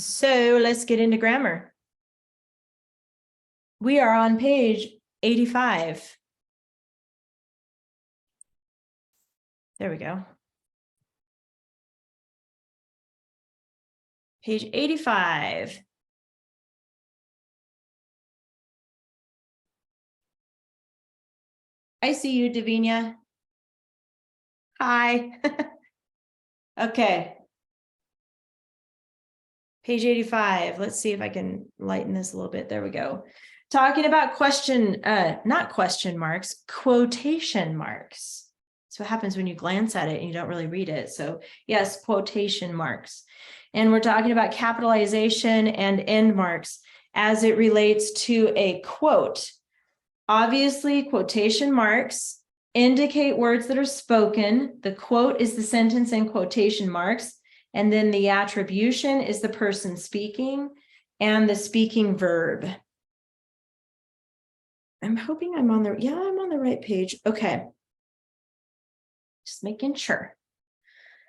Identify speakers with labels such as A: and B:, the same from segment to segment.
A: So let's get into grammar. We are on page 85. There we go. Page 85. I see you, Davinia. Hi. Okay. Page 85. Let's see if I can lighten this a little bit. There we go. Talking about not question marks, quotation marks. So what happens when you glance at it and you don't really read it. So yes, quotation marks. And we're talking about capitalization and end marks as it relates to a quote. Obviously, quotation marks indicate words that are spoken. The quote is the sentence in quotation marks. And then the attribution is the person speaking and the speaking verb. I'm hoping I'm on the right page. Okay. Just making sure.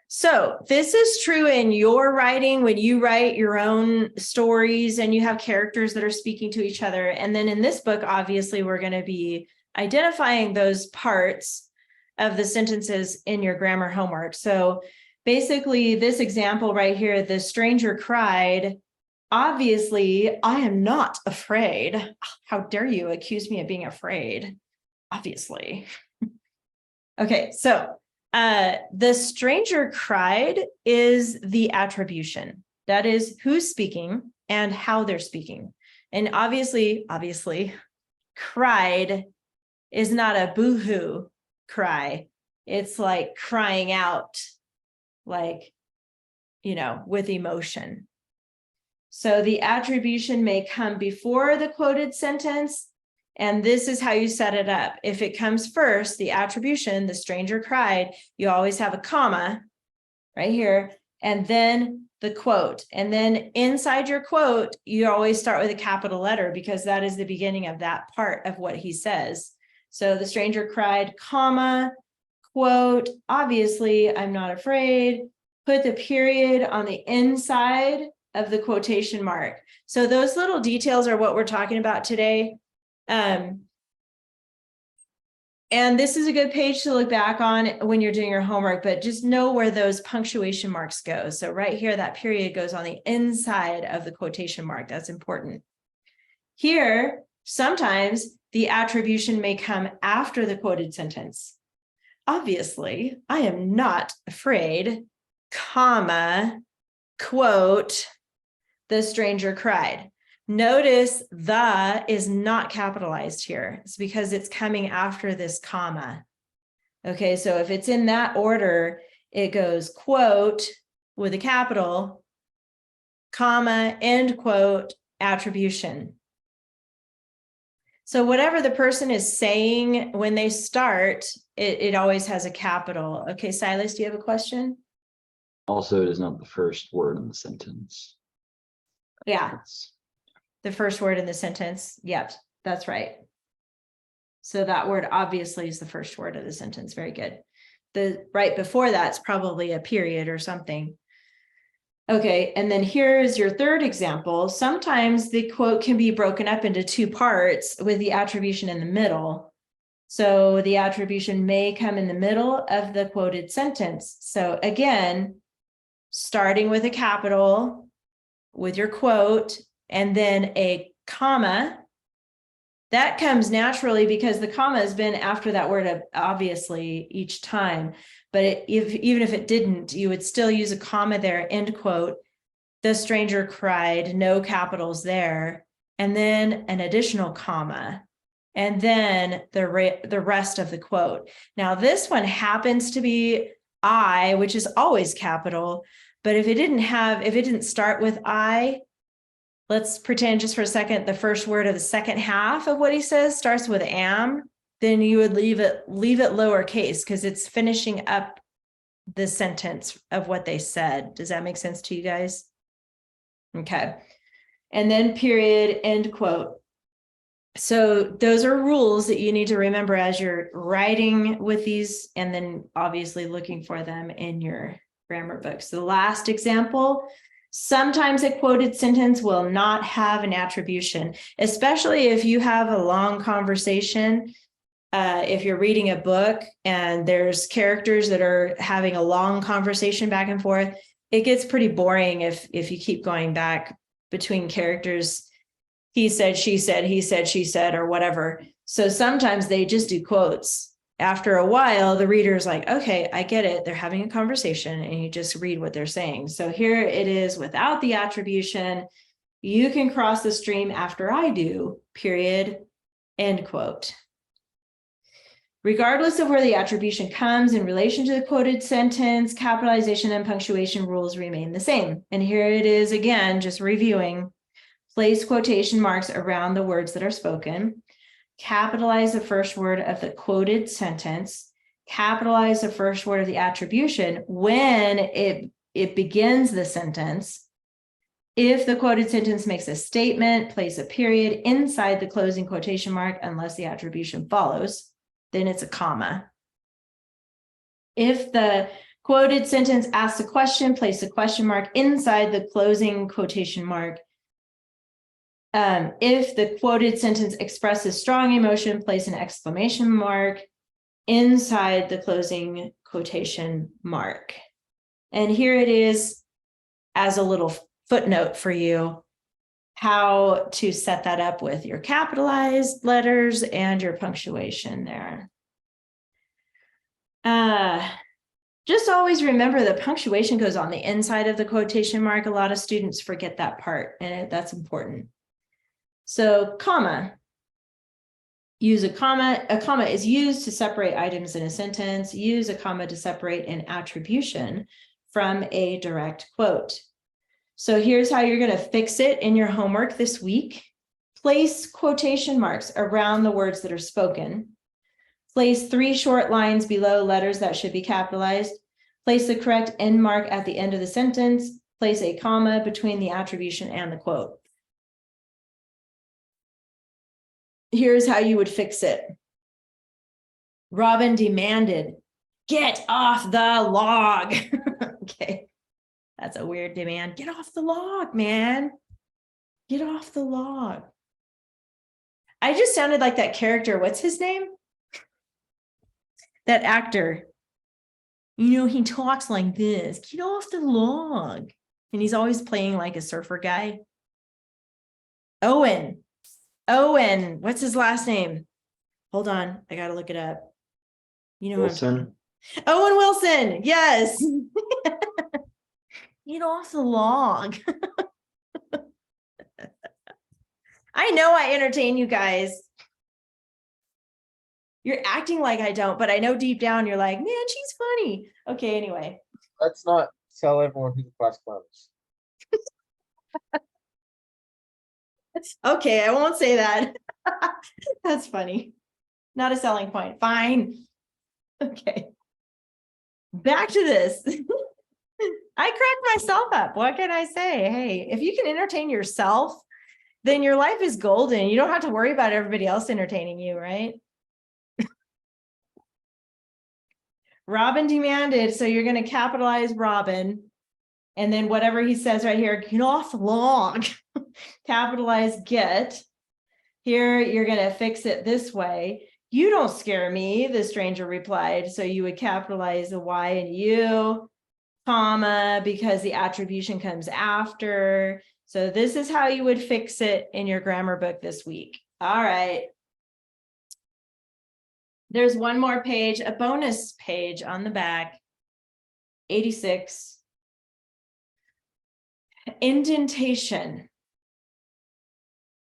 A: So this is true in your writing when you write your own stories and you have characters that are speaking to each other. And then in this book, obviously, we're going to be identifying those parts of the sentences in your grammar homework. So basically, this example right here, the stranger cried. Obviously, I am not afraid. How dare you accuse me of being afraid? Obviously. Okay, so the stranger cried is the attribution. That is who's speaking and how they're speaking. And obviously, cried is not a boo-hoo cry. It's like crying out, like, with emotion. So the attribution may come before the quoted sentence, and this is how you set it up. If it comes first, the attribution, the stranger cried, you always have a comma right here, and then the quote. And then inside your quote, you always start with a capital letter because that is the beginning of that part of what he says. So the stranger cried, comma, quote, obviously, I'm not afraid. Put the period on the inside of the quotation mark. So those little details are what we're talking about today. And this is a good page to look back on when you're doing your homework, but just know where those punctuation marks go. So right here, that period goes on the inside of the quotation mark. That's important. Here, sometimes the attribution may come after the quoted sentence. Obviously, I am not afraid, comma, quote, the stranger cried. Notice the is not capitalized here. It's because it's coming after this comma. Okay, so if it's in that order, it goes quote with a capital, comma, end quote, attribution. So whatever the person is saying when they start, it always has a capital. Okay, Silas, do you have a question?
B: Also, it is not the first word in the sentence.
A: Yeah. The first word in the sentence. Yep, that's right. So that word obviously is the first word of the sentence. Very good. The right before that's probably a period or something. Okay, and then here is your third example. Sometimes the quote can be broken up into two parts with the attribution in the middle. So the attribution may come in the middle of the quoted sentence. So again, starting with a capital with your quote, and then a comma. That comes naturally because the comma has been after that word of obviously each time. But even if it didn't, you would still use a comma there, end quote. The stranger cried, no capitals there. And then an additional comma. And then the rest of the quote. Now this one happens to be I, which is always capital. But if it didn't start with I, let's pretend just for a second the first word of the second half of what he says starts with am, then you would leave it lowercase because it's finishing up the sentence of what they said. Does that make sense to you guys? Okay. And then period, end quote. So those are rules that you need to remember as you're writing with these, and then obviously looking for them in your grammar books. The last example, Sometimes a quoted sentence will not have an attribution, especially if you have a long conversation. If you're reading a book and there's characters that are having a long conversation back and forth, it gets pretty boring if you keep going back between characters. He said, she said, he said, she said, or whatever. So sometimes they just do quotes. After a while, the reader's like, okay, I get it. They're having a conversation, and you just read what they're saying. So here it is without the attribution. You can cross the stream after I do, period, end quote. Regardless of where the attribution comes in relation to the quoted sentence, capitalization and punctuation rules remain the same. And here it is again, just reviewing. Place quotation marks around the words that are spoken. Capitalize the first word of the quoted sentence. Capitalize the first word of the attribution when it begins the sentence. If the quoted sentence makes a statement, place a period inside the closing quotation mark unless the attribution follows. Then it's a comma. If the quoted sentence asks a question, place a question mark inside the closing quotation mark. If the quoted sentence expresses strong emotion, place an exclamation mark inside the closing quotation mark. And here it is as a little footnote for you, how to set that up with your capitalized letters and your punctuation there. Just always remember the punctuation goes on the inside of the quotation mark. A lot of students forget that part, and that's important. So, comma. Use a comma. A comma is used to separate items in a sentence. Use a comma to separate an attribution from a direct quote. So here's how you're going to fix it in your homework this week. Place quotation marks around the words that are spoken. Place 3 short lines below letters that should be capitalized. Place the correct end mark at the end of the sentence. Place a comma between the attribution and the quote. Here's how you would fix it. Robin demanded, "Get off the log." Okay. That's a weird demand. Get off the log, man. Get off the log. I just sounded like that character. What's his name? That actor. You know, he talks like this. Get off the log. And he's always playing like a surfer guy. Owen. What's his last name? Hold on. I got to look it up. You know,
B: Wilson.
A: Owen Wilson. Yes. Get off the log. I know I entertain you guys. You're acting like I don't, but I know deep down you're like, man, she's funny. Okay, anyway.
C: Let's not tell everyone who the class clown is.
A: Okay, I won't say that. That's funny. Not a selling point. Fine. Okay. Back to this. I cracked myself up. What can I say? Hey, if you can entertain yourself, then your life is golden. You don't have to worry about everybody else entertaining you, right? Robin demanded, so you're going to capitalize Robin. And then whatever he says right here, get off the log. Capitalize get. Here, you're going to fix it this way. You don't scare me, the stranger replied. So you would capitalize the Y and U, comma, because the attribution comes after. So this is how you would fix it in your grammar book this week. All right. There's one more page, a bonus page on the back, 86. Indentation.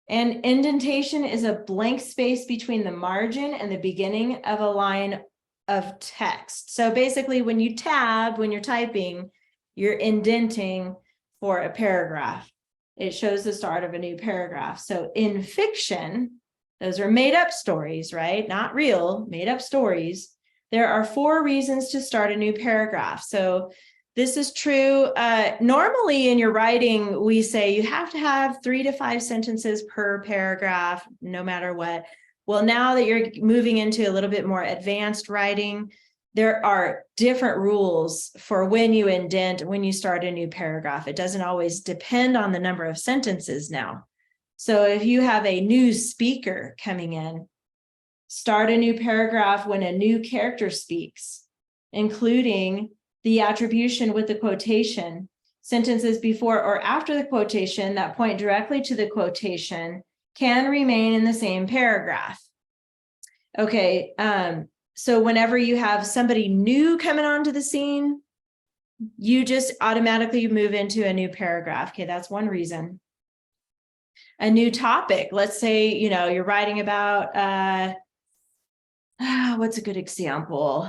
A: And indentation is a blank space between the margin and the beginning of a line of text. So basically when you tab, when you're typing, you're indenting for a paragraph. It shows the start of a new paragraph. So in fiction, those are made up stories, right? Not real, made up stories. There are 4 reasons to start a new paragraph. So this is true. Normally in your writing, we say you have to have 3 to 5 sentences per paragraph, no matter what. Well, now that you're moving into a little bit more advanced writing, there are different rules for when you indent, when you start a new paragraph. It doesn't always depend on the number of sentences now. So if you have a new speaker coming in, start a new paragraph when a new character speaks, including the attribution with the quotation, sentences before or after the quotation that point directly to the quotation can remain in the same paragraph. Okay, so whenever you have somebody new coming onto the scene, you just automatically move into a new paragraph. Okay, that's one reason. A new topic. Let's say, you're writing about, what's a good example?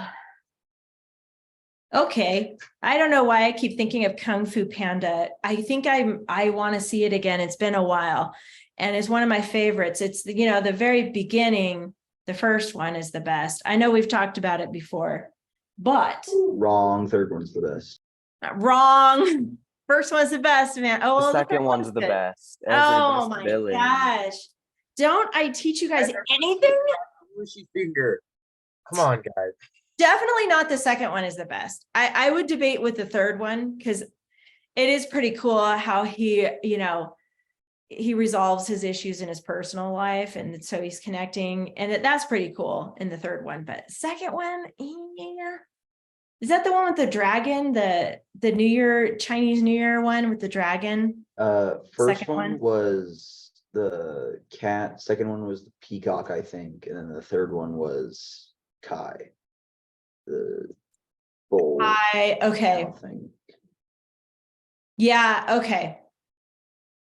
A: Okay, I don't know why I keep thinking of Kung Fu Panda. I think I want to see it again. It's been a while, and it's one of my favorites. It's the very beginning. The first one is the best. I know we've talked about it before, but
B: Wrong, third one's the best.
A: wrong. First one's the best, man. Oh,
D: The
A: well,
D: second
A: third
D: one's the
A: good.
D: best.
A: Oh my gosh. Don't I teach you guys anything?
C: Squishy finger. Come on, guys.
A: Definitely not the second one is the best. I would debate with the third one because it is pretty cool how he resolves his issues in his personal life. And so he's connecting, and that's pretty cool in the third one. But second one, yeah. Is that the one with the dragon, the New Year, Chinese New Year one with the dragon?
B: First
A: Second
B: one
A: one?
B: was the cat, second one was the peacock, I think, and then the third one was Kai. The bull
A: Okay.
B: thing.
A: Yeah, okay.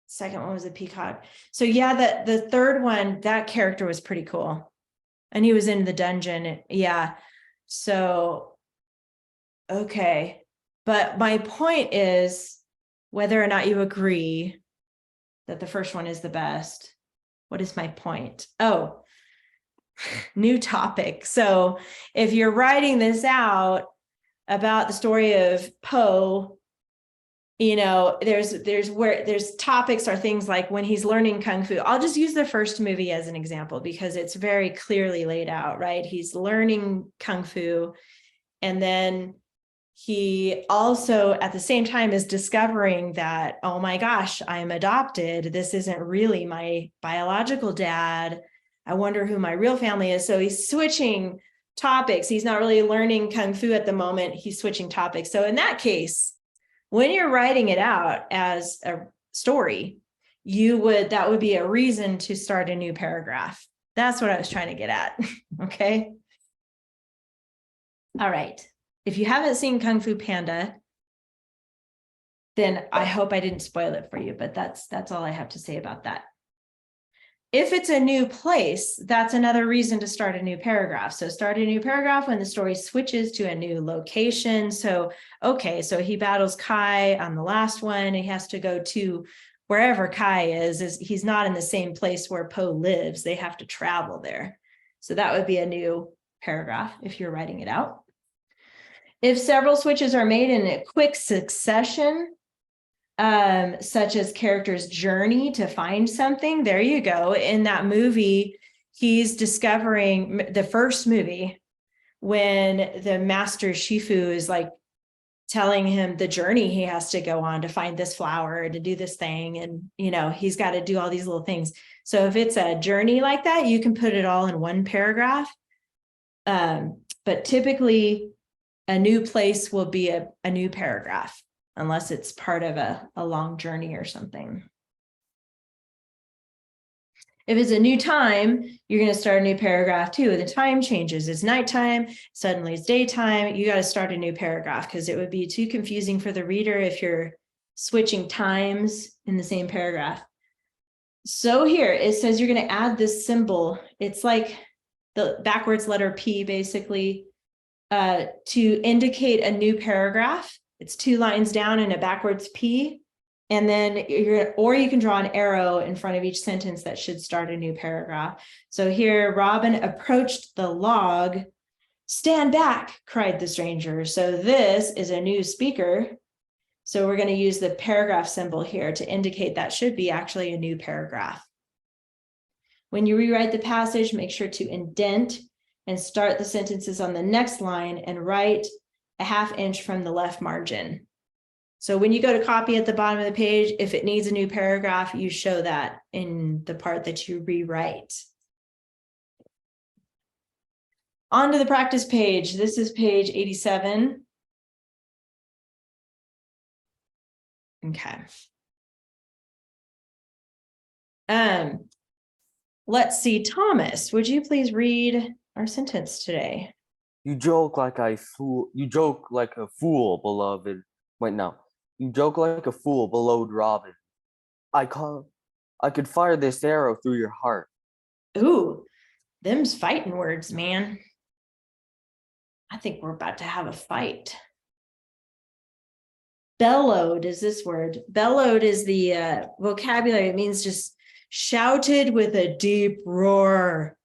A: Second one was the peacock. So yeah, the third one, that character was pretty cool. And he was in the dungeon. Yeah. So, okay. But my point is whether or not you agree that the first one is the best. What is my point? Oh, new topic. So if you're writing this out about the story of Poe, there's topics are things like when he's learning Kung Fu. I'll just use the first movie as an example because it's very clearly laid out, right? He's learning Kung Fu, and then he also at the same time is discovering that, oh my gosh, I'm adopted. This isn't really my biological dad. I wonder who my real family is. So he's switching topics. He's not really learning Kung Fu at the moment. He's switching topics. So in that case, when you're writing it out as a story, that would be a reason to start a new paragraph. That's what I was trying to get at. Okay. All right. If you haven't seen Kung Fu Panda, then I hope I didn't spoil it for you, but that's all I have to say about that. If it's a new place, that's another reason to start a new paragraph. So start a new paragraph when the story switches to a new location. So, okay, so he battles Kai on the last one. He has to go to wherever Kai is he's not in the same place where Poe lives. They have to travel there. So that would be a new paragraph if you're writing it out. If several switches are made in a quick succession, such as character's journey to find something, there you go. In that movie, he's discovering the first movie when the master Shifu is like telling him the journey he has to go on to find this flower, to do this thing. And, he's got to do all these little things. So if it's a journey like that, you can put it all in one paragraph. But typically a new place will be a new paragraph, unless it's part of a long journey or something. If it's a new time, you're going to start a new paragraph too. The time changes. It's nighttime, suddenly it's daytime. You got to start a new paragraph because it would be too confusing for the reader if you're switching times in the same paragraph. So here it says you're going to add this symbol. It's like the backwards letter P, basically, to indicate a new paragraph. It's 2 lines down and a backwards P. And then you can draw an arrow in front of each sentence that should start a new paragraph. So here, Robin approached the log. Stand back, cried the stranger. So this is a new speaker. So we're going to use the paragraph symbol here to indicate that should be actually a new paragraph. When you rewrite the passage, make sure to indent and start the sentences on the next line and write a ½ inch from the left margin. So when you go to copy at the bottom of the page, if it needs a new paragraph, you show that in the part that you rewrite. On to the practice page. This is page 87. Okay. Let's see, Thomas, would you please read our sentence today?
D: You joke like a fool, beloved. Wait, no. You joke like a fool, beloved Robin. I could fire this arrow through your heart.
A: Ooh, them's fighting words, man. I think we're about to have a fight. Bellowed is this word. Bellowed is the vocabulary. It means just shouted with a deep roar.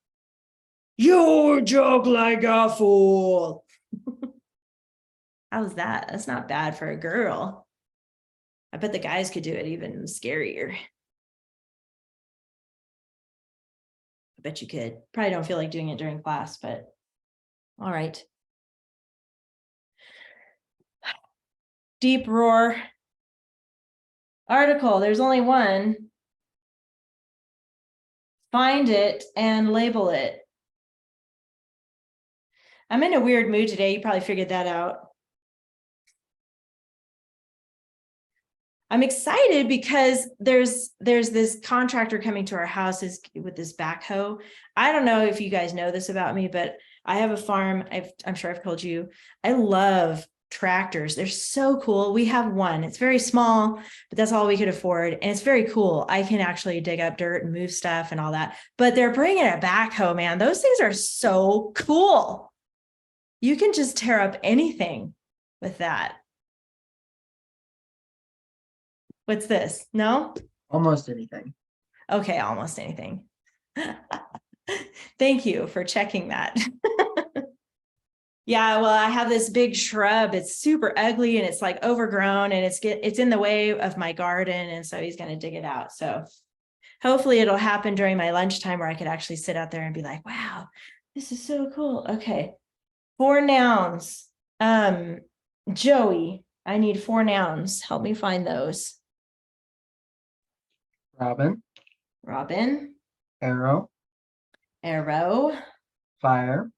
A: You joke like a fool. How's that? That's not bad for a girl. I bet the guys could do it even scarier. I bet you could. Probably don't feel like doing it during class, but all right. Deep roar. Article, there's only one. Find it and label it. I'm in a weird mood today. You probably figured that out. I'm excited because there's this contractor coming to our house with this backhoe. I don't know if you guys know this about me, but I have a farm. I'm sure I've told you. I love tractors. They're so cool. We have one. It's very small, but that's all we could afford. And it's very cool. I can actually dig up dirt and move stuff and all that. But they're bringing a backhoe, man. Those things are so cool. You can just tear up anything with that. What's this? No?
E: Almost anything.
A: Okay, almost anything. Thank you for checking that. Yeah, well, I have this big shrub. It's super ugly and it's like overgrown and it's in the way of my garden. And so he's going to dig it out. So hopefully it'll happen during my lunchtime where I could actually sit out there and be like, wow, this is so cool. Okay. 4 nouns. Joey, I need 4 nouns. Help me find those.
E: Robin,
A: Robin,
E: arrow,
A: arrow,
E: fire,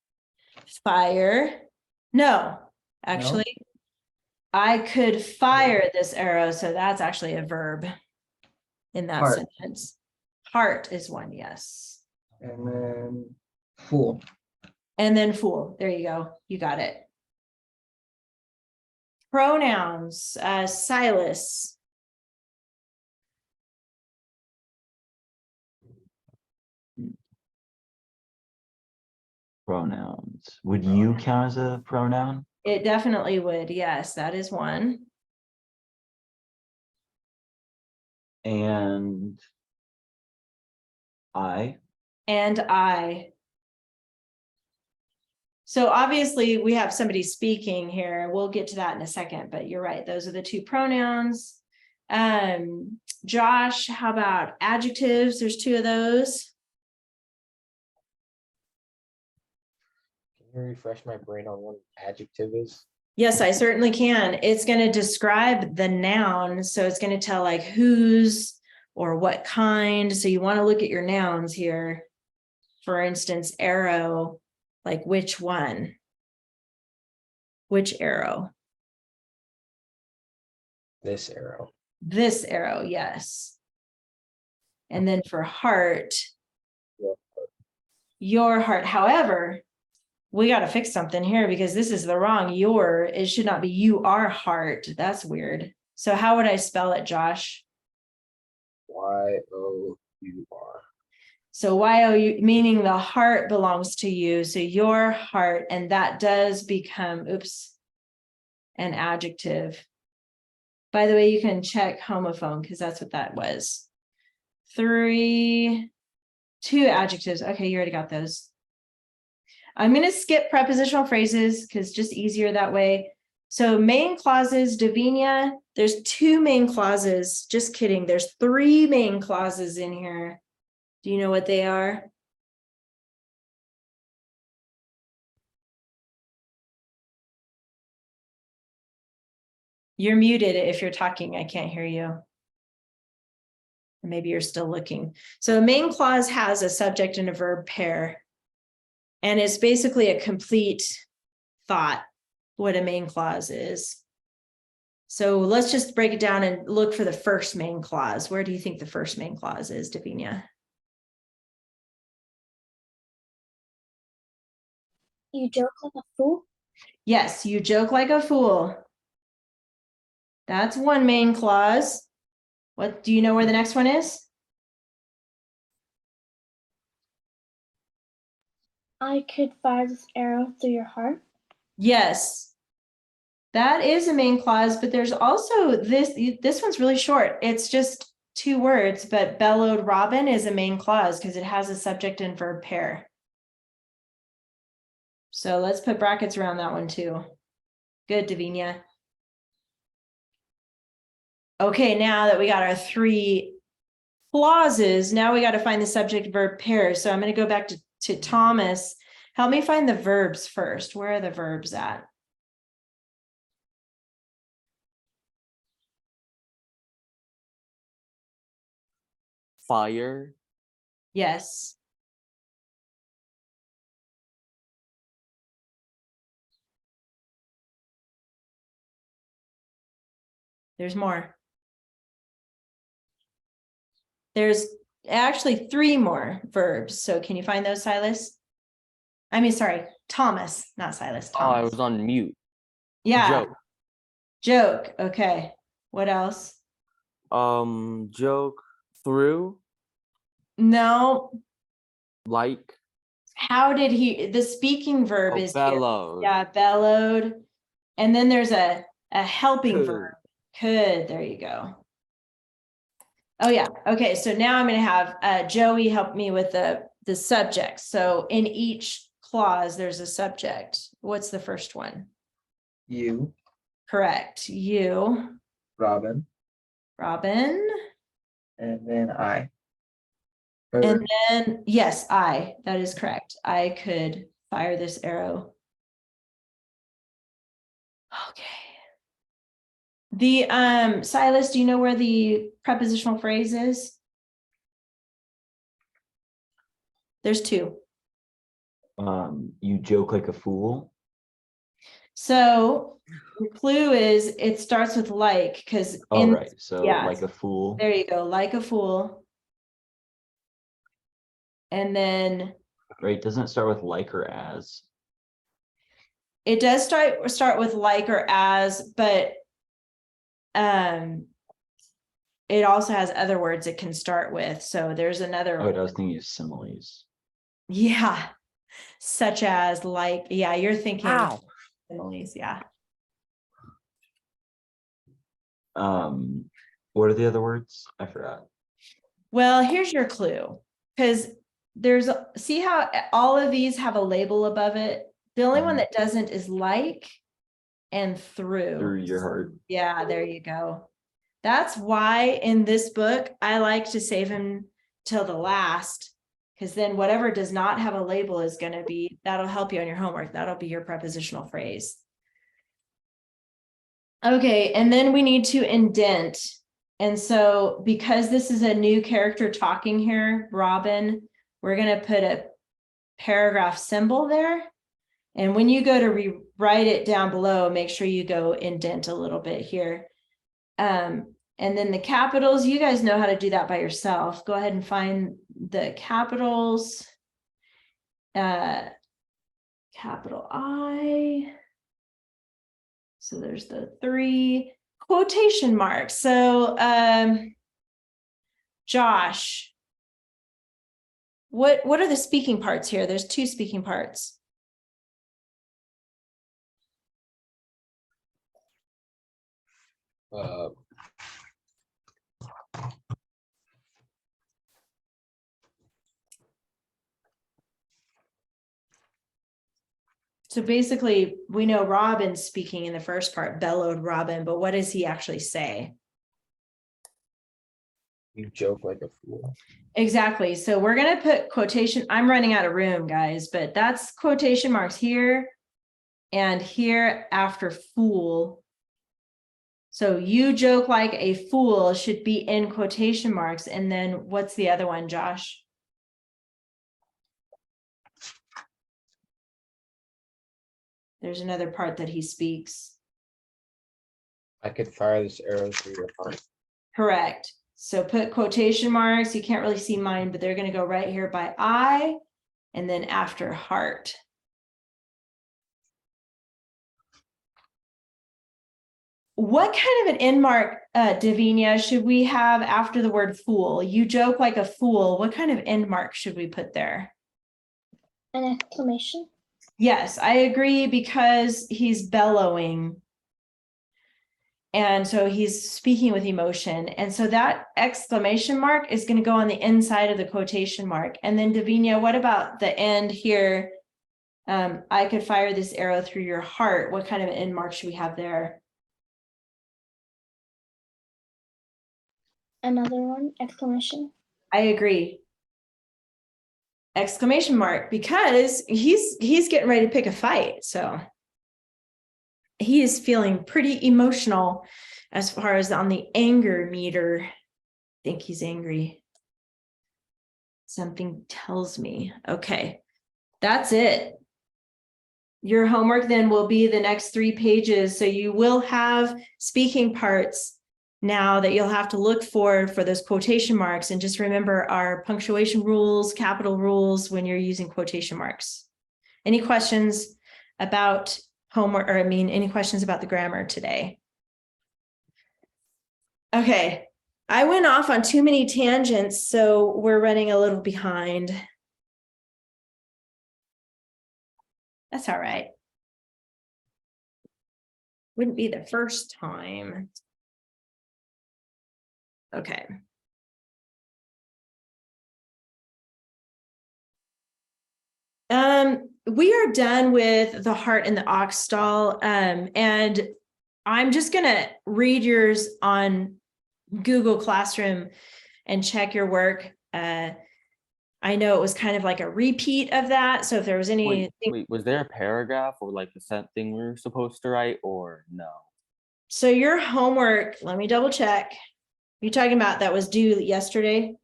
A: fire. No, actually, I could fire this arrow. So that's actually a verb in that
E: Heart.
A: sentence. Heart is one, yes.
E: and then fool.
A: And then fool. There you go. You got it. Pronouns, Silas.
B: Pronouns. Would you count as a pronoun?
A: It definitely would. Yes, that is one.
B: And I.
A: And I. So obviously we have somebody speaking here. We'll get to that in a second, but you're right. Those are the 2 pronouns. Josh, how about adjectives? There's 2 of those.
C: Can you refresh my brain on what an adjective is?
A: Yes, I certainly can. It's going to describe the noun. So it's going to tell like whose or what kind. So you want to look at your nouns here. For instance, arrow, like which one? Which arrow?
C: This arrow.
A: This arrow, yes. And then for heart, your heart. However, we got to fix something here because this is the wrong your. It should not be you are heart. That's weird. So how would I spell it, Josh?
C: Y-O-U-R.
A: So Y-O-U, meaning the heart belongs to you. So your heart, and that does become, an adjective. By the way, you can check homophone because that's what that was. 2 adjectives. Okay, you already got those. I'm going to skip prepositional phrases because just easier that way. So main clauses, Davinia, there's 2 main clauses. Just kidding. There's 3 main clauses in here. Do you know what they are? You're muted if you're talking. I can't hear you. Or maybe you're still looking. So a main clause has a subject and a verb pair. And it's basically a complete thought, what a main clause is. So let's just break it down and look for the first main clause. Where do you think the first main clause is, Davinia?
F: You joke like a fool.
A: Yes, you joke like a fool. That's one main clause. What do you know where the next one is?
F: I could fire this arrow through your heart.
A: Yes. That is a main clause, but there's also this one's really short. It's just 2 words, but bellowed robin is a main clause because it has a subject and verb pair. So let's put brackets around that one too. Good, Davinia. Okay, now that we got our 3 clauses, now we got to find the subject verb pair. So I'm going to go back to Thomas. Help me find the verbs first. Where are the verbs at?
D: Fire,
A: Yes. There's more. There's actually 3 more verbs. So can you find those, Silas? I mean, sorry, Thomas, not Silas.
D: oh, I
A: Thomas.
D: was on mute.
A: Yeah.
D: Joke.
A: Joke. Okay. What else?
D: Joke, through,
A: No.
D: like,
A: How did the speaking verb
D: oh,
A: is here.
D: bellowed.
A: Yeah, bellowed. And then there's a helping
D: Could.
A: verb. Could. There you go. Oh yeah. Okay. So now I'm going to have Joey help me with the subject. So in each clause, there's a subject. What's the first one?
E: You,
A: Correct. You,
E: Robin,
A: Robin.
E: and then I. Or
A: And then, yes, I, that is correct. I could fire this arrow. Okay. The Silas, do you know where the prepositional phrase is? There's 2.
B: You joke like a fool.
A: So the clue is it starts with like, because
B: Oh,
A: in
B: right. So
A: yeah.
B: like a fool.
A: there you go, like a fool. And then
B: Right. Doesn't it start with like or as?
A: it does start with like or as, but it also has other words it can start with. So there's another,
B: Oh, I was thinking of similes.
A: yeah, such as like, yeah, you're thinking
D: Ow.
A: similes, yeah.
B: What are the other words? I forgot.
A: Well, here's your clue, because see how all of these have a label above it? The only one
B: Mhm.
A: that doesn't is like and through.
B: Through your heart.
A: Yeah, there you go. That's why in this book, I like to save him till the last, because then whatever does not have a label is going to be, that'll help you on your homework. That'll be your prepositional phrase. Okay, and then we need to indent. And so because this is a new character talking here, Robin, we're going to put a paragraph symbol there. And when you go to rewrite it down below, make sure you go indent a little bit here. And then the capitals, you guys know how to do that by yourself. Go ahead and find the capitals. Capital I. So there's the 3 quotation marks. So Josh, what are the speaking parts here? There's 2 speaking parts. So basically, we know Robin's speaking in the first part, bellowed Robin, but what does he actually say?
C: You joke like a fool.
A: Exactly. So we're going to put quotation. I'm running out of room, guys, but that's quotation marks here and here after fool. So you joke like a fool should be in quotation marks. And then what's the other one, Josh? There's another part that he speaks.
C: I could fire this arrow through your heart.
A: Correct. So put quotation marks. You can't really see mine, but they're going to go right here by I and then after heart. What kind of an end mark, Davinia, should we have after the word fool? You joke like a fool. What kind of end mark should we put there?
F: An exclamation.
A: Yes, I agree because he's bellowing. And so he's speaking with emotion. And so that exclamation mark is going to go on the inside of the quotation mark. And then Davinia, what about the end here? I could fire this arrow through your heart. What kind of an end mark should we have there?
F: Another one, exclamation.
A: I agree. Exclamation mark, because he's getting ready to pick a fight. So he is feeling pretty emotional as far as on the anger meter. I think he's angry. Something tells me. Okay, that's it. Your homework then will be the next 3 pages. So you will have speaking parts now that you'll have to look for those quotation marks. And just remember our punctuation rules, capital rules when you're using quotation marks. Any questions about homework, or any questions about the grammar today? Okay, I went off on too many tangents, so we're running a little behind. That's all right. Wouldn't be the first time. Okay. We are done with the heart and the ox stall. And I'm just gonna read yours on Google Classroom and check your work. I know it was kind of like a repeat of that. So if there was any,
D: Wait, was there a paragraph or like a sent thing we were supposed to write or no?
A: so your homework, let me double check. You're talking about that was due yesterday?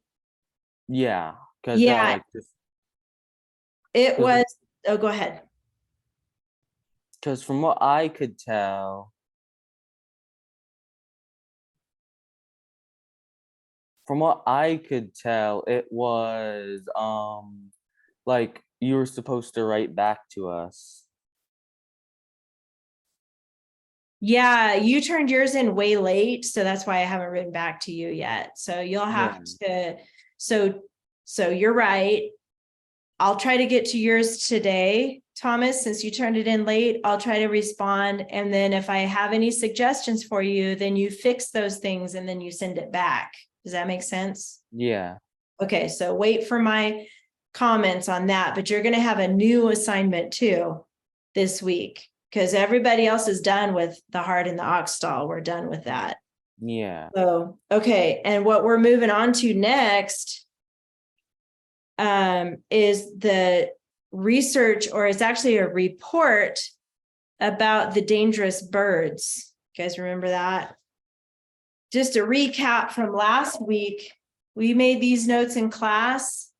D: Yeah, because
A: Yeah.
D: like
A: It
D: 'Cause-
A: was, oh, go ahead.
D: because from what I could tell, it was like you were supposed to write back to us.
A: Yeah, you turned yours in way late, so that's why I haven't written back to you yet. So you'll have to, so you're right. I'll try to get to yours today, Thomas, since you turned it in late. I'll try to respond. And then if I have any suggestions for you, then you fix those things and then you send it back. Does that make sense?
D: Yeah.
A: Okay, so wait for my comments on that, but you're going to have a new assignment too this week because everybody else is done with the heart and the ox stall. We're done with that.
D: Yeah.
A: So, okay. And what we're moving on to next is the research, or it's actually a report about the dangerous birds. You guys remember that? Just a recap from last week, we made these notes in class.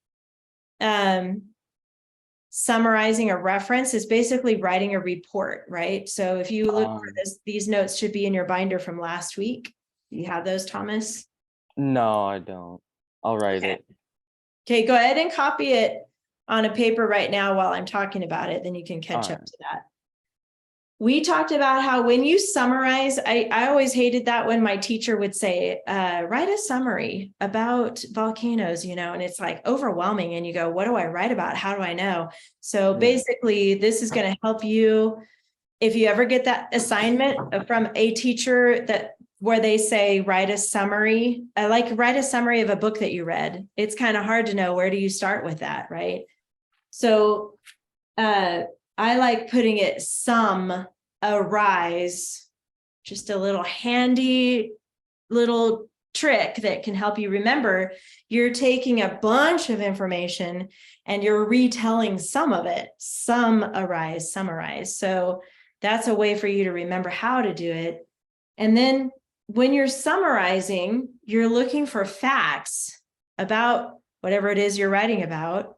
A: Summarizing a reference is basically writing a report, right? So if you look for this, these notes should be in your binder from last week. Do you have those, Thomas?
D: No, I don't. I'll write it.
A: Okay, go ahead and copy it on a paper right now while I'm talking about it. Then you can catch up to that. We talked about how when you summarize, I always hated that when my teacher would say, write a summary about volcanoes, and it's like overwhelming. And you go, what do I write about? How do I know? So basically, this is going to help you. If you ever get that assignment from a teacher where they say, write a summary, write a summary of a book that you read. It's kind of hard to know, where do you start with that, right? So I like putting it arise, just a little handy little trick that can help you remember. You're taking a bunch of information and you're retelling some of it, summarize. So that's a way for you to remember how to do it. And then when you're summarizing, you're looking for facts about whatever it is you're writing about.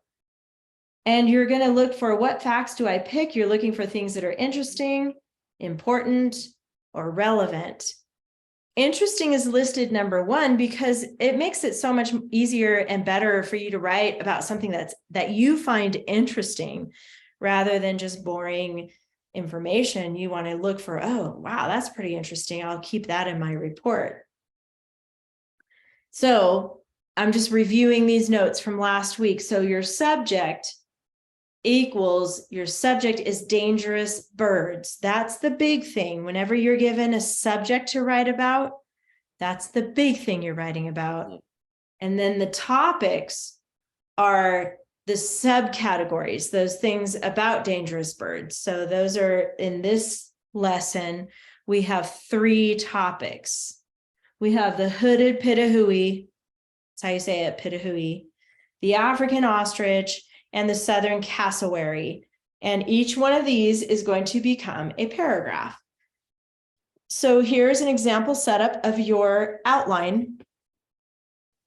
A: And you're going to look for what facts do I pick? You're looking for things that are interesting, important, or relevant. Interesting is listed number one because it makes it so much easier and better for you to write about something that you find interesting rather than just boring information. You want to look for, oh, wow, that's pretty interesting. I'll keep that in my report. So I'm just reviewing these notes from last week. So your subject is dangerous birds. That's the big thing. Whenever you're given a subject to write about, that's the big thing you're writing about. And then the topics are the subcategories, those things about dangerous birds. So those are, in this lesson, we have 3 topics. We have the hooded pitahui, that's how you say it, pitahui, the African ostrich, and the southern cassowary. And each one of these is going to become a paragraph. So here's an example setup of your outline.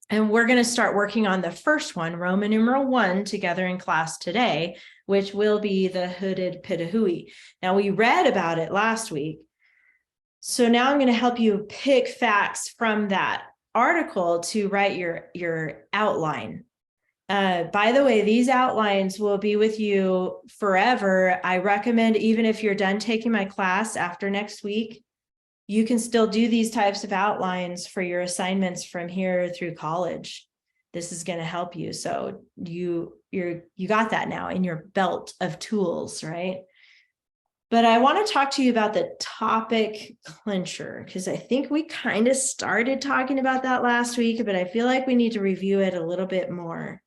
A: And we're going to start working on the first one, Roman numeral 1, together in class today, which will be the hooded pitahui. Now, we read about it last week. So now I'm going to help you pick facts from that article to write your outline. By the way, these outlines will be with you forever. I recommend, even if you're done taking my class after next week, you can still do these types of outlines for your assignments from here through college. This is going to help you. So you got that now in your belt of tools, right? But I want to talk to you about the topic clincher, because I think we kind of started talking about that last week, but I feel like we need to review it a little bit more.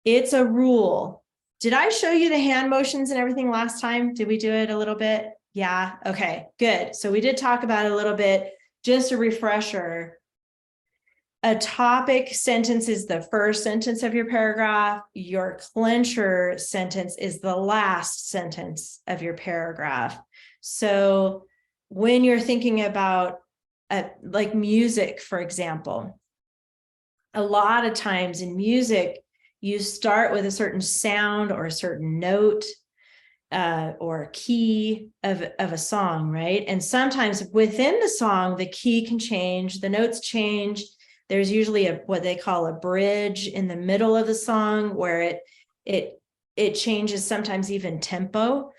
A: It's a rule. Did I show you the hand motions and everything last time? Did we do it a little bit? Yeah. Okay, good. So we did talk about it a little bit. Just a refresher. A topic sentence is the first sentence of your paragraph. Your clincher sentence is the last sentence of your paragraph. So when you're thinking about like music, for example, a lot of times in music, you start with a certain sound or a certain note or a key of a song, right? And sometimes within the song, the key can change, the notes change. There's usually what they call a bridge in the middle of the song where it changes, sometimes even tempo.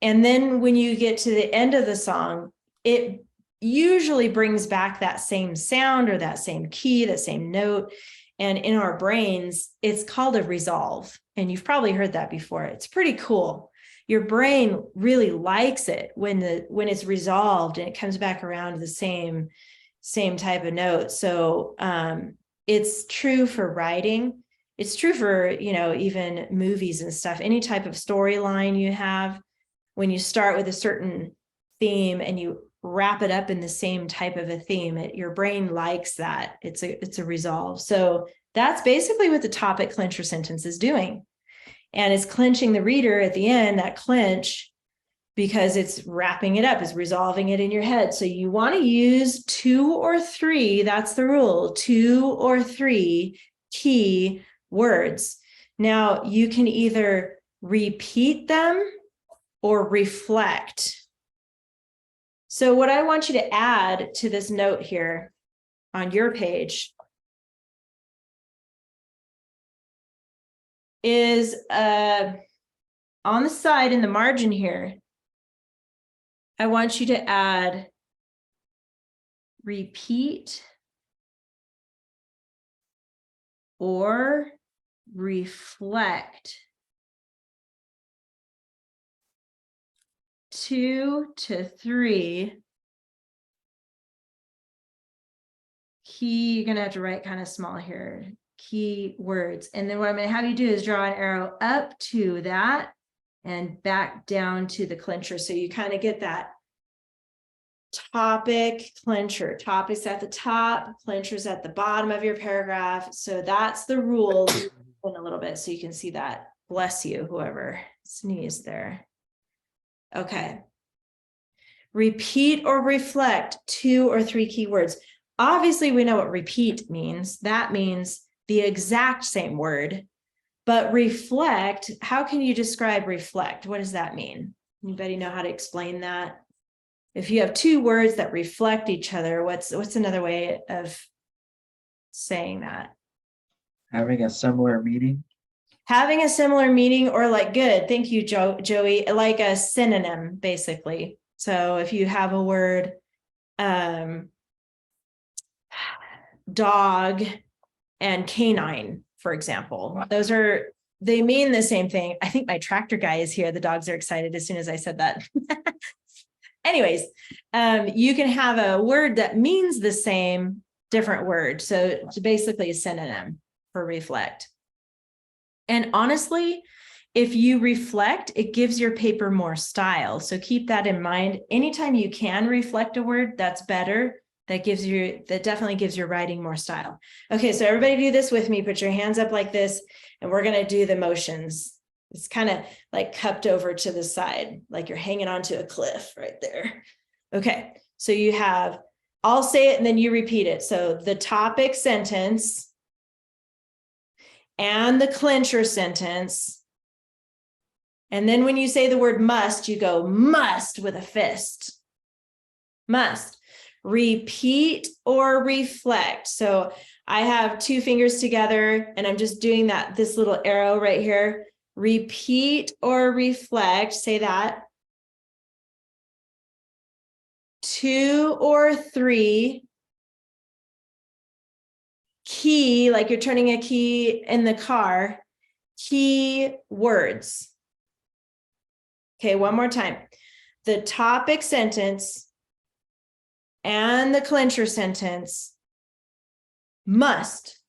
A: And then when you get to the end of the song, it usually brings back that same sound or that same key, that same note. And in our brains, it's called a resolve. And you've probably heard that before. It's pretty cool. Your brain really likes it when it's resolved and it comes back around to the same type of note. So it's true for writing. It's true for, even movies and stuff. Any type of storyline you have, when you start with a certain theme and you wrap it up in the same type of a theme, your brain likes that. It's a resolve. So that's basically what the topic clincher sentence is doing. And it's clinching the reader at the end, that clinch, because it's wrapping it up, is resolving it in your head. So you want to use 2 or 3, that's the rule, 2 or 3 key words. Now you can either repeat them or reflect. So what I want you to add to this note here on your page is on the side in the margin here, I want you to add repeat or reflect 2 to 3 key, you're going to have to write kind of small here, key words. And then what I'm going to have you do is draw an arrow up to that and back down to the clincher. So you kind of get that topic clincher. Topics at the top, clinchers at the bottom of your paragraph. So that's the rule in a little bit so you can see that. Bless you, whoever sneezed there. Okay. Repeat or reflect 2 or 3 keywords. Obviously, we know what repeat means. That means the exact same word. But reflect, how can you describe reflect? What does that mean? Anybody know how to explain that? If you have 2 words that reflect each other, what's another way of saying that?
E: Having a similar meaning.
A: Having a similar meaning, or like, good, thank you, Joey, like a synonym, basically. So if you have a word, dog and canine, for example, they mean the same thing. I think my tractor guy is here. The dogs are excited as soon as I said that. Anyways, you can have a word that means the same, different word. So it's basically a synonym for reflect. And honestly, if you reflect, it gives your paper more style. So keep that in mind. Anytime you can reflect a word, that's better. That definitely gives your writing more style. Okay, so everybody do this with me. Put your hands up like this, and we're gonna do the motions. It's kind of like cupped over to the side, like you're hanging onto a cliff right there. Okay, so you have, I'll say it and then you repeat it. So the topic sentence and the clincher sentence. And then when you say the word must, you go must with a fist. Must. Repeat or reflect. So I have 2 fingers together and I'm just doing this little arrow right here. Repeat or reflect, say that. 2 or 3. Key, like you're turning a key in the car. Key words. Okay, one more time. The topic sentence and the clincher sentence must.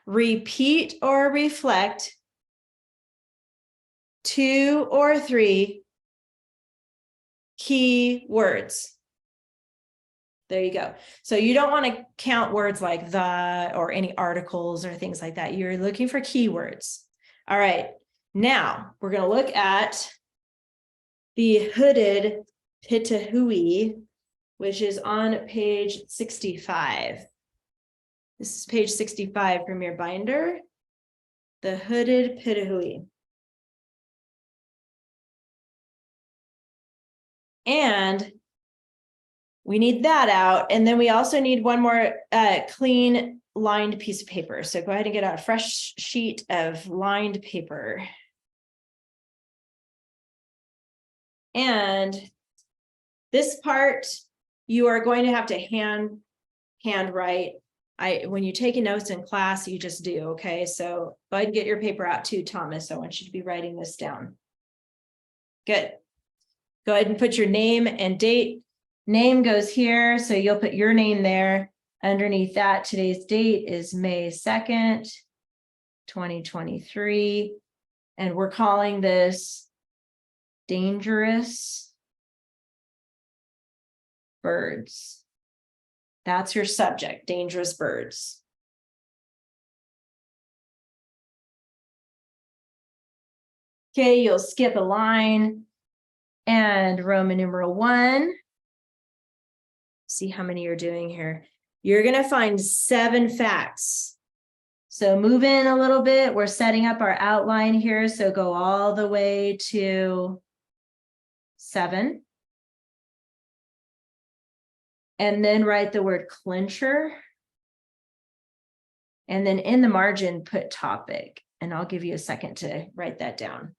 A: Repeat or reflect 2 or 3 key words. There you go. So you don't want to count words like the or any articles or things like that. You're looking for keywords. All right. Now we're going to look at the hooded pitahui, which is on page 65. This is page 65 from your binder. The hooded pitahui. And we need that out. And then we also need one more clean lined piece of paper. So go ahead and get out a fresh sheet of lined paper. And this part, you are going to have to hand write. When you're taking notes in class, you just do, okay? So go ahead and get your paper out too, Thomas. I want you to be writing this down. Good. Go ahead and put your name and date. Name goes here, so you'll put your name there. Underneath that, today's date is May 2nd, 2023. And we're calling this dangerous birds. That's your subject, dangerous birds. Okay, you'll skip a line and Roman numeral 1. See how many you're doing here. You're going to find 7 facts. So move in a little bit. We're setting up our outline here. So go all the way to 7. And then write the word clincher. And then in the margin, put topic. And I'll give you a second to write that down.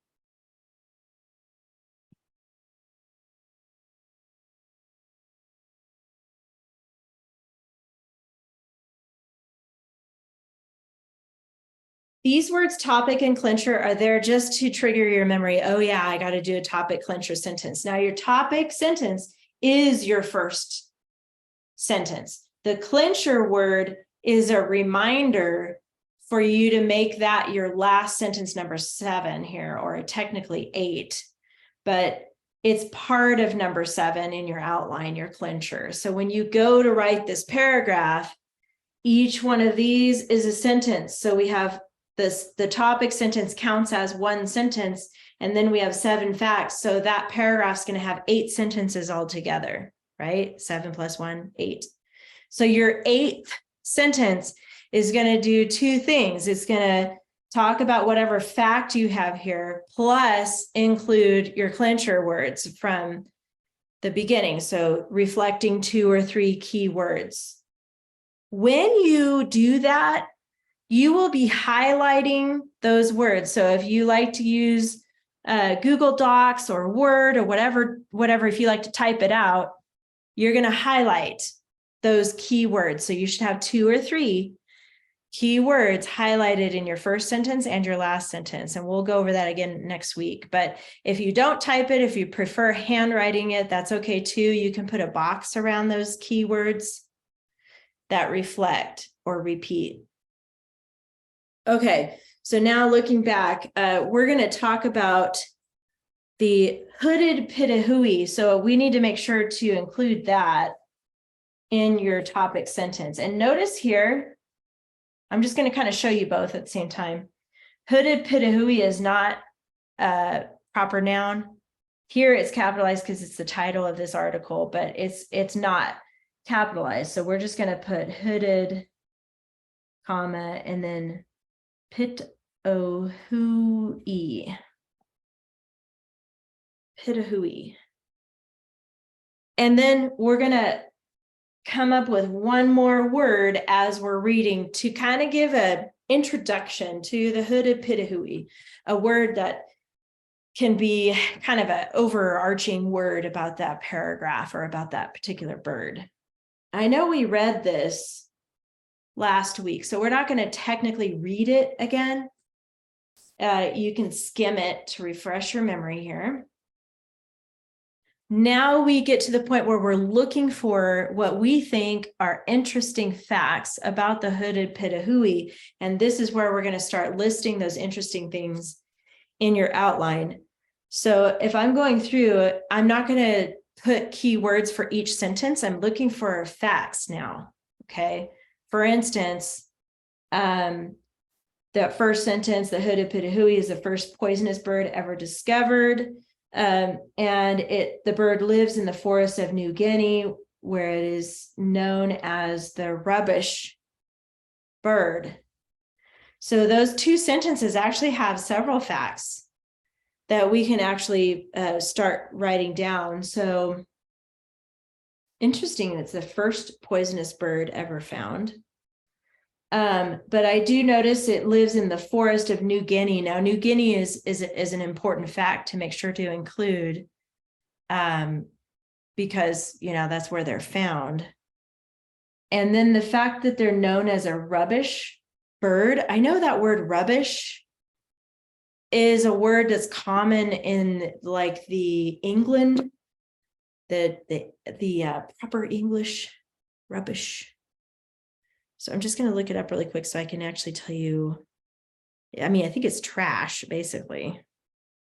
A: These words, topic and clincher, are there just to trigger your memory. Oh yeah, I got to do a topic clincher sentence. Now your topic sentence is your first sentence. The clincher word is a reminder for you to make that your last sentence number 7 here, or technically 8, but it's part of number 7 in your outline, your clincher. So when you go to write this paragraph, each one of these is a sentence. So we have the topic sentence counts as one sentence, and then we have 7 facts. So that paragraph's going to have 8 sentences altogether, right? 7 plus 1, 8. So your 8th sentence is going to do 2 things. It's going to talk about whatever fact you have here, plus include your clincher words from the beginning. So reflecting 2 or 3 key words. When you do that, you will be highlighting those words. So if you like to use Google Docs or Word or whatever, if you like to type it out, you're going to highlight those keywords. So you should have 2 or 3 keywords highlighted in your first sentence and your last sentence. And we'll go over that again next week. But if you don't type it, if you prefer handwriting it, that's okay too. You can put a box around those keywords that reflect or repeat. Okay, so now looking back, we're going to talk about the hooded Pitahui. So we need to make sure to include that in your topic sentence. And notice here, I'm just going to kind of show you both at the same time. Hooded Pitahui is not a proper noun. Here it's capitalized because it's the title of this article, but it's not capitalized. So we're just going to put hooded, comma, and then Pitahui. Pitahui. And then we're going to come up with one more word as we're reading to kind of give an introduction to the hooded Pitahui, a word that can be kind of an overarching word about that paragraph or about that particular bird. I know we read this last week, so we're not going to technically read it again. You can skim it to refresh your memory here. Now we get to the point where we're looking for what we think are interesting facts about the hooded Pitahui. And this is where we're going to start listing those interesting things in your outline. So if I'm going through, I'm not going to put keywords for each sentence. I'm looking for facts now. Okay. For instance, the first sentence, the hooded Pitahui is the first poisonous bird ever discovered. And the bird lives in the forest of New Guinea, where it is known as the rubbish bird. So those 2 sentences actually have several facts that we can actually start writing down. So interesting, it's the first poisonous bird ever found. But I do notice it lives in the forest of New Guinea. Now, New Guinea is an important fact to make sure to include, because, that's where they're found. And then the fact that they're known as a rubbish bird. I know that word rubbish is a word that's common in like the England, the proper English rubbish. So I'm just going to look it up really quick so I can actually tell you. I mean, I think it's trash, basically,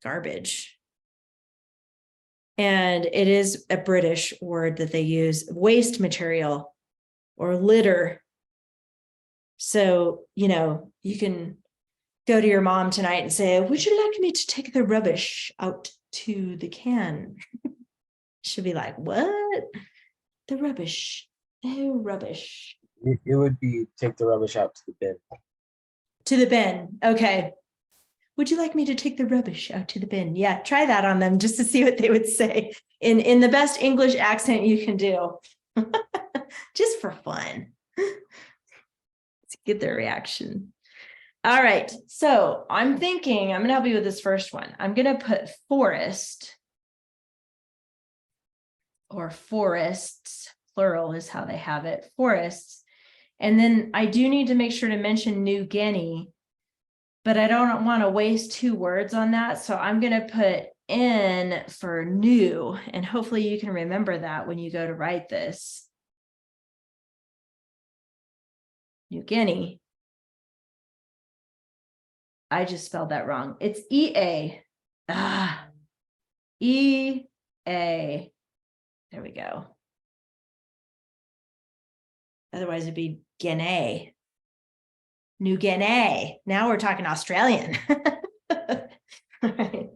A: garbage. And it is a British word that they use, waste material or litter. So, you can go to your mom tonight and say, would you like me to take the rubbish out to the can? She'll be like, what? The rubbish. Oh, rubbish.
C: It would be take the rubbish out to the bin.
A: To the bin. Okay. Would you like me to take the rubbish out to the bin? Yeah, try that on them just to see what they would say in the best English accent you can do. Just for fun. To get their reaction. All right. So I'm thinking, I'm going to help you with this first one. I'm going to put forest or forests, plural is how they have it, forests. And then I do need to make sure to mention New Guinea, but I don't want to waste 2 words on that. So I'm going to put N for new, and hopefully you can remember that when you go to write this. New Guinea. I just spelled that wrong. It's EA. EA. There we go. Otherwise it'd be Guinea. New Guinea. Now we're talking Australian. Right.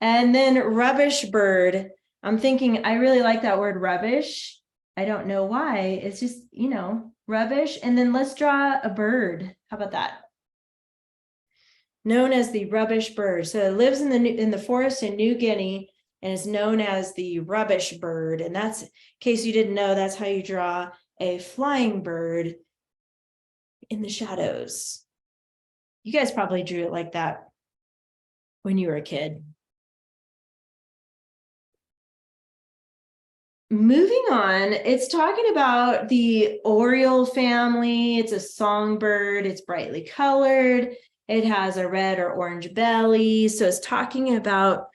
A: And then rubbish bird. I'm thinking, I really like that word rubbish. I don't know why. It's just, rubbish. And then let's draw a bird. How about that? Known as the rubbish bird. So it lives in the forest in New Guinea and is known as the rubbish bird. And that's, in case you didn't know, that's how you draw a flying bird in the shadows. You guys probably drew it like that when you were a kid. Moving on, it's talking about the oriole family. It's a songbird. It's brightly colored. It has a red or orange belly. So it's talking about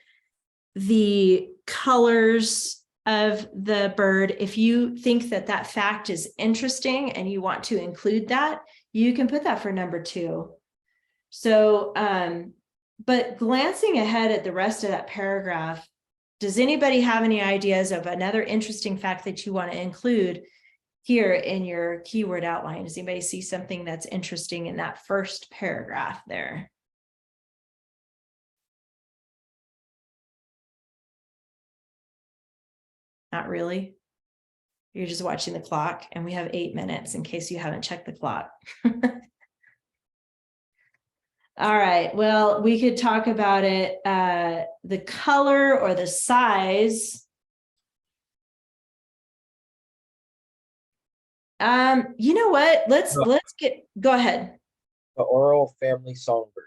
A: the colors of the bird. If you think that that fact is interesting and you want to include that, you can put that for number 2. So, but glancing ahead at the rest of that paragraph, does anybody have any ideas of another interesting fact that you want to include here in your keyword outline? Does anybody see something that's interesting in that first paragraph there? Not really. You're just watching the clock, and we have 8 minutes in case you haven't checked the clock. All right, well, we could talk about it, the color or the size. You know what? Let's go ahead.
C: The Oriole family songbird.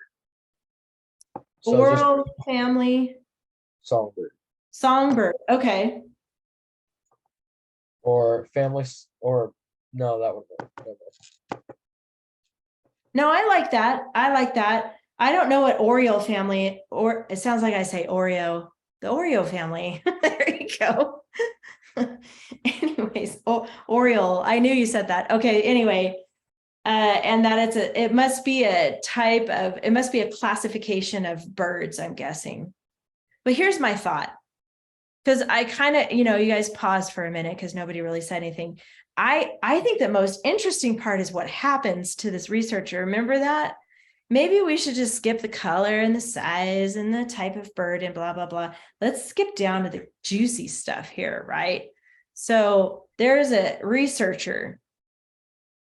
C: So just
A: Oriole family
C: songbird
A: songbird. Okay.
C: or families or no, that would work.
A: No, I like that. I like that. I don't know what Oriole family, or it sounds like I say Oreo, the Oreo family. There you go. Anyways, Oriole. I knew you said that. Okay. Anyway, and that it must be a classification of birds, I'm guessing. But here's my thought. Because I kind of, you guys paused for a minute because nobody really said anything. I think the most interesting part is what happens to this researcher. Remember that? Maybe we should just skip the color and the size and the type of bird and blah, blah, blah. Let's skip down to the juicy stuff here, right? So there's a researcher.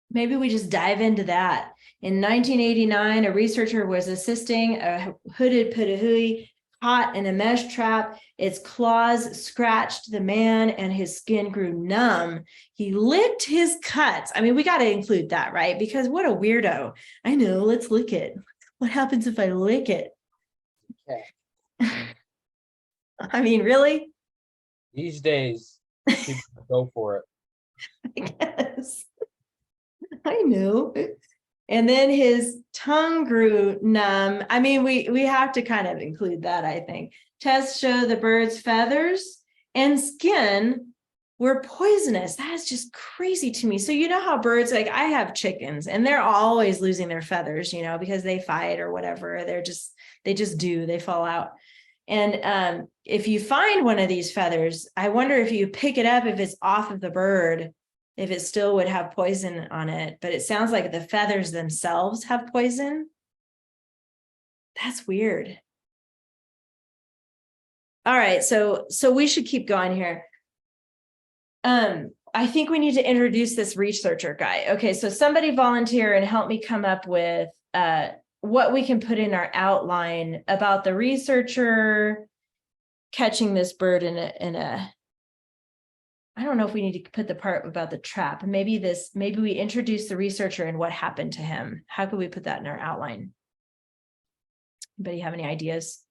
A: Maybe we just dive into that. In 1989, a researcher was assisting a hooded pitahui caught in a mesh trap. Its claws scratched the man and his skin grew numb. He licked his cuts. I mean, we got to include that, right? Because what a weirdo. I know, let's lick it. What happens if I lick it?
C: Okay.
A: I mean, really?
C: These days, people go for it.
A: I guess. I know. And then his tongue grew numb. I mean, we have to kind of include that, I think. Tests show the bird's feathers and skin were poisonous. That is just crazy to me. So you know how birds, like I have chickens and they're always losing their feathers, because they fight or whatever. They fall out. And if you find one of these feathers, I wonder if you pick it up, if it's off of the bird, if it still would have poison on it. But it sounds like the feathers themselves have poison. That's weird. All right, so we should keep going here. I think we need to introduce this researcher guy. Okay, so somebody volunteer and help me come up with what we can put in our outline about the researcher catching this bird in a I don't know if we need to put the part about the trap. Maybe we introduce the researcher and what happened to him. How could we put that in our outline? Anybody have any ideas?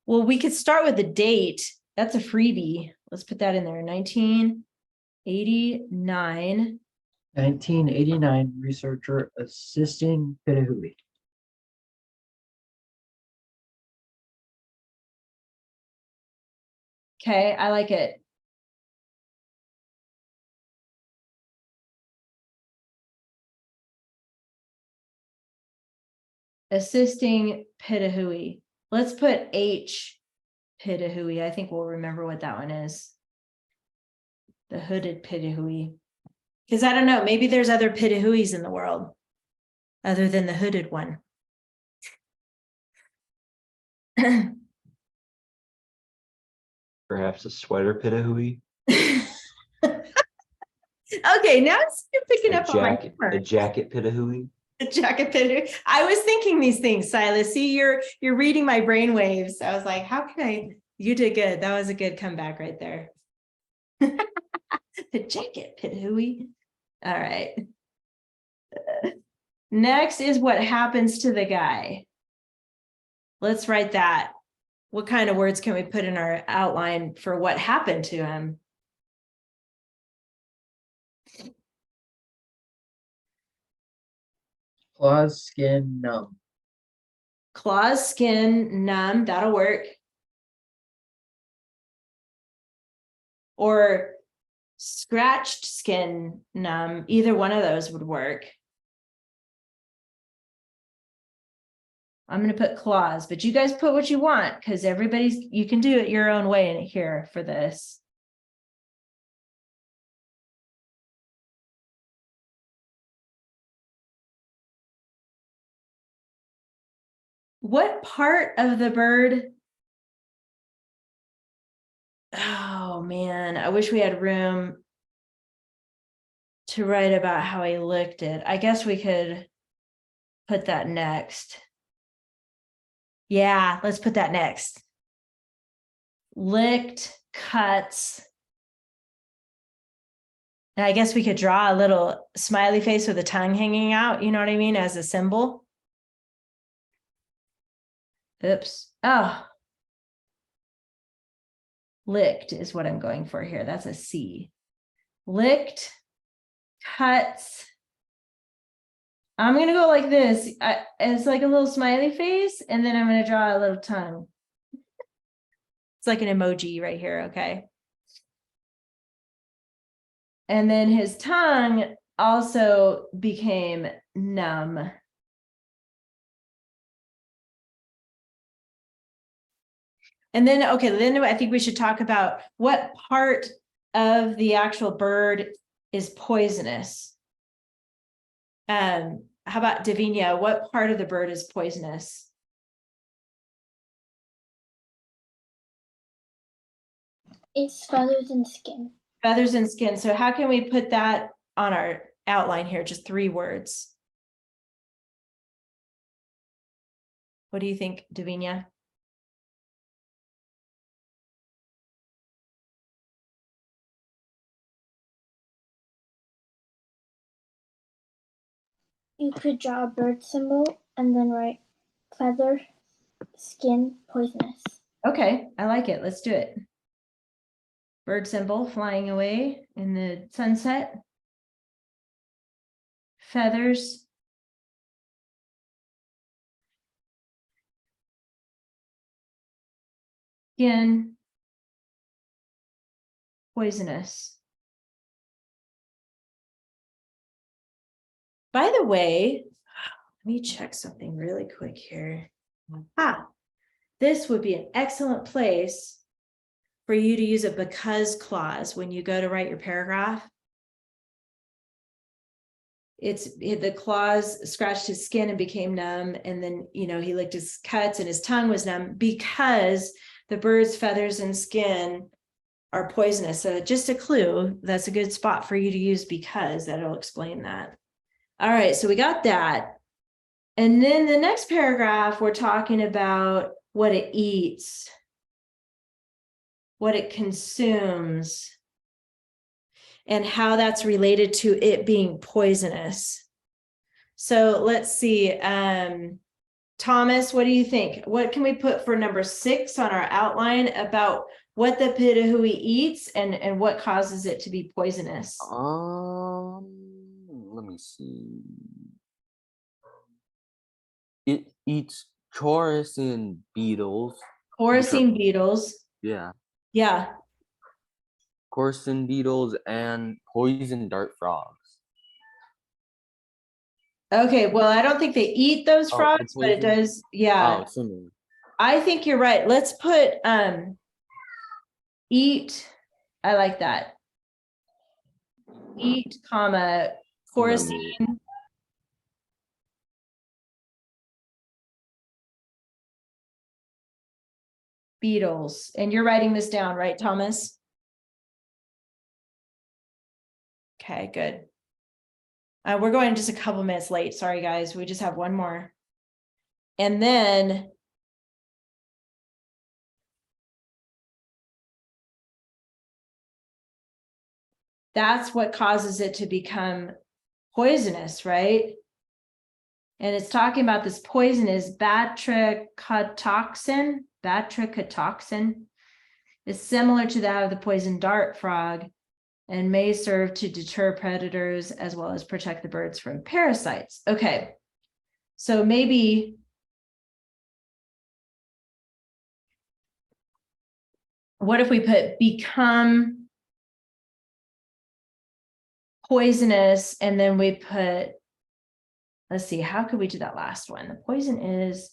A: Well, we could start with the date. That's a freebie. Let's put that in there. 1989.
E: 1989 researcher assisting Pitahui.
A: Okay, I like it. Assisting Pitahui. Let's put H Pitahui. I think we'll remember what that one is. The hooded pitahui. Because I don't know, maybe there's other pitahuis in the world other than the hooded one.
B: Perhaps a sweater pitahui,
A: Okay, now you're picking
B: a
A: up on my
B: jacket,
A: humor.
B: a jacket pitahui.
A: The jacket pitahui. I was thinking these things, Silas. See, you're reading my brain waves. I was like, how can I? You did good. That was a good comeback right there. The jacket pitahui. All right. Next is what happens to the guy. Let's write that. What kind of words can we put in our outline for what happened to him?
E: Claws, skin, numb.
A: Claws, skin, numb, that'll work. Or scratched skin, numb, either one of those would work. I'm gonna put claws, but you guys put what you want because you can do it your own way in here for this. What part of the bird? Oh man, I wish we had room to write about how he licked it. I guess we could put that next. Yeah, let's put that next. Licked, cuts. And I guess we could draw a little smiley face with a tongue hanging out, you know what I mean, as a symbol. Oops. Oh. Licked is what I'm going for here. That's a C. Licked, cuts. I'm going to go like this. It's like a little smiley face, and then I'm going to draw a little tongue. It's like an emoji right here, okay? And then his tongue also became numb. And then, okay, then I think we should talk about what part of the actual bird is poisonous. How about Davinia? What part of the bird is poisonous?
F: It's feathers and skin.
A: Feathers and skin. So how can we put that on our outline here? Just 3 words. What do you think, Davinia?
F: You could draw a bird symbol and then write feather, skin, poisonous.
A: Okay, I like it. Let's do it. Bird symbol flying away in the sunset. Feathers. Skin. Poisonous. By the way, let me check something really quick here. This would be an excellent place for you to use a because clause when you go to write your paragraph. The clause scratched his skin and became numb, and then he licked his cuts and his tongue was numb because the bird's feathers and skin are poisonous. So just a clue, that's a good spot for you to use because that'll explain that. All right, so we got that. And then the next paragraph, we're talking about what it eats, what it consumes, and how that's related to it being poisonous. So let's see. Thomas, what do you think? What can we put for number 6 on our outline about what the pitahui eats and what causes it to be poisonous?
D: Let me see. It eats chorusing beetles.
A: Chorusing beetles.
D: Yeah.
A: Yeah.
D: Chorusing beetles and poison dart frogs.
A: Okay, well, I don't think they eat those
D: Oh,
A: frogs, but it
D: poison?
A: does. Yeah.
D: Oh, similar.
A: I think you're right. Let's put eat. I like that. Eat, comma, chorusing. Beetles, and you're writing this down, right, Thomas? Okay, good. We're going just a couple minutes late. Sorry, guys. We just have one more. And then that's what causes it to become poisonous, right? And it's talking about this poison is batrachotoxin. Batrachotoxin is similar to that of the poison dart frog and may serve to deter predators as well as protect the birds from parasites. Okay, so maybe what if we put become poisonous and then we put, let's see, how could we do that last one? The poison is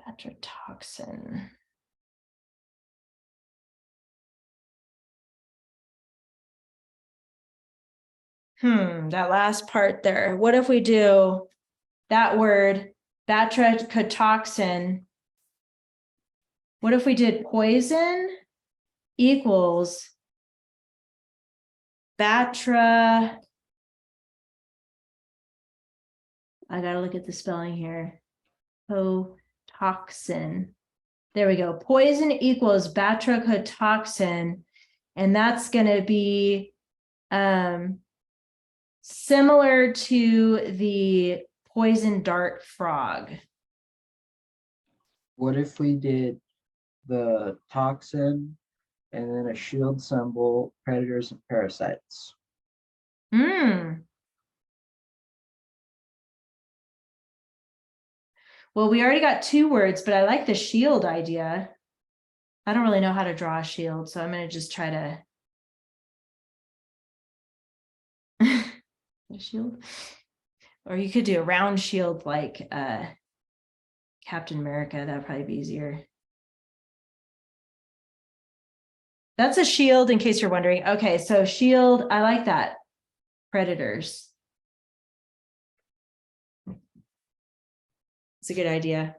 A: batrachotoxin. That last part there. What if we do that word batrachotoxin? What if we did poison equals batra? I gotta look at the spelling here. Toxin. There we go. Poison equals batrachotoxin, and that's gonna be similar to the poison dart frog.
E: What if we did the toxin and then a shield symbol, predators and parasites?
A: Well, we already got 2 words, but I like the shield idea. I don't really know how to draw a shield, so I'm going to just try to a shield. Or you could do a round shield like Captain America. That'd probably be easier. That's a shield, in case you're wondering. Okay, so shield, I like that. Predators. It's a good idea.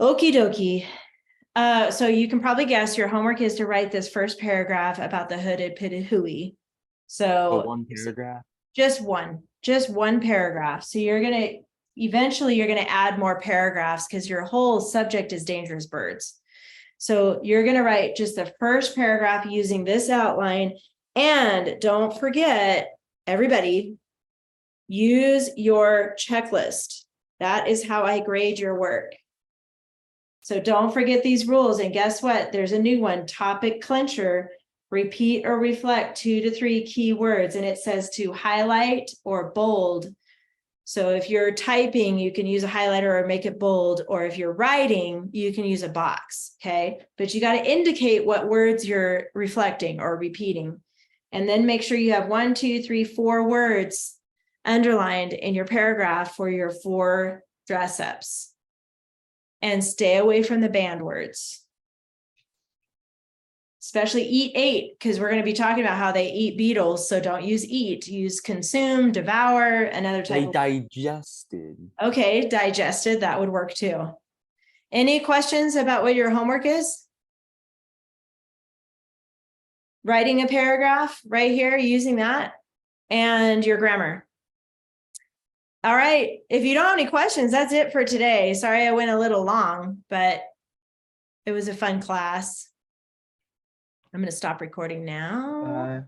A: Okie dokie. So you can probably guess your homework is to write this first paragraph about the hooded pitahui. So
D: one paragraph.
A: just one paragraph. So eventually you're gonna add more paragraphs because your whole subject is dangerous birds. So you're gonna write just the first paragraph using this outline, and don't forget, everybody, use your checklist. That is how I grade your work. So don't forget these rules. And guess what? There's a new one, topic clincher. Repeat or reflect 2 to 3 key words. And it says to highlight or bold. So if you're typing, you can use a highlighter or make it bold. Or if you're writing, you can use a box. Okay. But you got to indicate what words you're reflecting or repeating. And then make sure you have 1, 2, 3, 4 words underlined in your paragraph for your 4 dress ups. And stay away from the banned words. Especially eat, ate, because we're going to be talking about how they eat beetles. So don't use eat, use consume, devour, another type
D: They
A: of.
D: digested.
A: Okay, digested, that would work too. Any questions about what your homework is? Writing a paragraph right here, using that, and your grammar. All right, if you don't have any questions, that's it for today. Sorry I went a little long, but it was a fun class. I'm going to stop recording now.